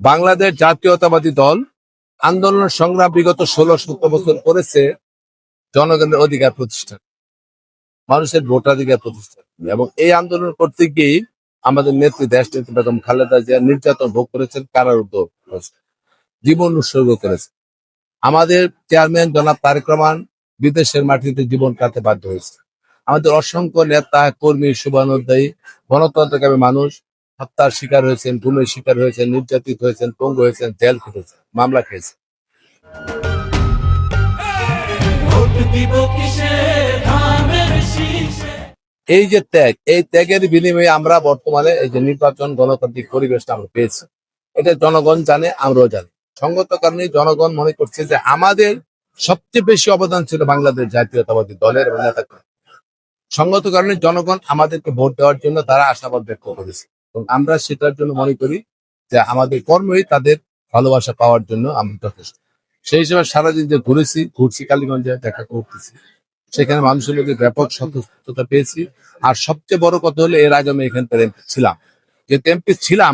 বাংলাদেশ জাতীয়তাবাদী দল আন্দোলন সংগ্রাম বিগত 16-17 বছর করেছে জনগণের অধিকার প্রতিষ্ঠা, মানুষের ভোটাধিকার প্রতিষ্ঠা। এবং এই আন্দোলন করতে গিয়ে আমাদের নেত্রী দেশনেত্রী বেগম খালেদা জিয়া নির্যাতন ভোগ করেছেন, কারারুদ্ধ করেছেন, জীবন উৎসর্গ করেছেন। আমাদের চেয়ারম্যান জনাব তারেক রহমান বিদেশের মাটিতে জীবন কাটতে বাধ্য হয়েছে। আমাদের অসংখ্য নেতা কর্মী শুভানুধ্যায়ী গণতন্ত্রকামী মানুষ হত্যার শিকার হয়েছেন, গুমের শিকার হয়েছেন, নির্যাতিত হয়েছেন, পঙ্গু হয়েছেন, জেল খেটেছেন, মামলা খেয়েছেন। এই যে ত্যাগ, এই ত্যাগের বিনিময়ে আমরা বর্তমানে এই যে নির্বাচন গণতান্ত্রিক পরিবেশটা আমরা পেয়েছি, এটা জনগণ জানে, আমরাও জানি। সঙ্গত কারণে জনগণ মনে করছে যে আমাদের সবচেয়ে বেশি অবদান ছিল বাংলাদেশ জাতীয়তাবাদী দলের এবং নেতা। সঙ্গত কারণে জনগণ আমাদেরকে ভোট দেওয়ার জন্য তারা আশাবাদ ব্যক্ত করেছে এবং আমরা সেটার জন্য মনে করি যে আমাদের কর্মই তাদের ভালোবাসা পাওয়ার জন্য আমরা যথেষ্ট। সেই হিসেবে সারাদিন যে ঘুরছি কালীগঞ্জে, দেখা করতেছি, সেখানে মানুষের মধ্যে ব্যাপক সচেতনতা পেয়েছি। আর সবচেয়ে বড় কথা হলো এর আগে আমি এখানে এমপি ছিলাম, যে এমপি ছিলাম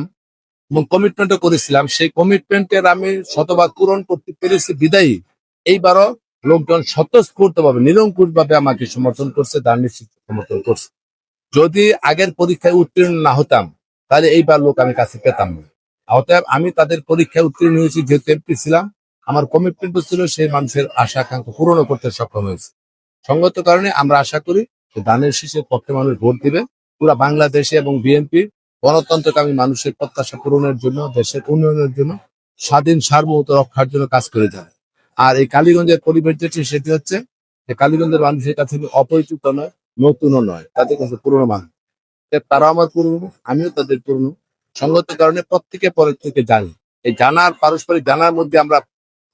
এবং কমিটমেন্টও করেছিলাম, সেই কমিটমেন্টের আমি শতভাগ পূরণ করতে পেরেছি বিদায়ী এইবারও লোকজন স্বতঃস্ফূর্ত ভাবে নিরঙ্কুশ ভাবে আমাকে সমর্থন করছে, দান নিশ্চিত সমর্থন করছে। যদি আগের পরীক্ষায় উত্তীর্ণ না হতাম তাহলে এইবার লোক আমি কাছে পেতাম না। অতএব আমি তাদের পরীক্ষায় উত্তীর্ণ হয়েছি, যেহেতু এমপি ছিলাম, আমার কমিটমেন্টও ছিল সেই মানুষের আশা আকাঙ্ক্ষা পূরণ করতে সক্ষম হয়েছে। সঙ্গত কারণে আমরা আশা করি যে দানের শীষের পক্ষে মানুষ ভোট দিবে। পুরা বাংলাদেশে এবং বিএনপি গণতন্ত্রকামী মানুষের প্রত্যাশা পূরণের জন্য, দেশের উন্নয়নের জন্য, স্বাধীন সার্বভৌমত্ব রক্ষার জন্য কাজ করে যাবে। আর এই কালীগঞ্জের পরিবেশ যেটি, সেটি হচ্ছে যে কালীগঞ্জের মানুষের কাছে অপরিচিত নয়, নতুনও নয়, তাদের কাছে পুরনো মানুষ। তারাও আমার পুরনো, আমিও তাদের পুরনো। সঙ্গত কারণে প্রত্যেকে পরের থেকে জানি। এই জানার, পারস্পরিক জানার মধ্যে আমরা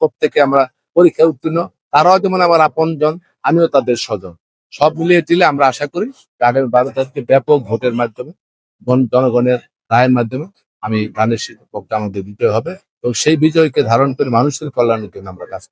প্রত্যেকে আমরা পরীক্ষা উত্তীর্ণ। তারাও যেমন আমার আপনজন, আমিও তাদের স্বজন। সব মিলিয়ে টিলে আমরা আশা করি আগামী 12 তারিখে ব্যাপক ভোটের মাধ্যমে, জনগণের রায়ের মাধ্যমে আমি ধানের শীষের পক্ষে আমাদের বিজয় হবে এবং সেই বিজয়কে ধারণ করে মানুষের কল্যাণের জন্য আমরা কাজ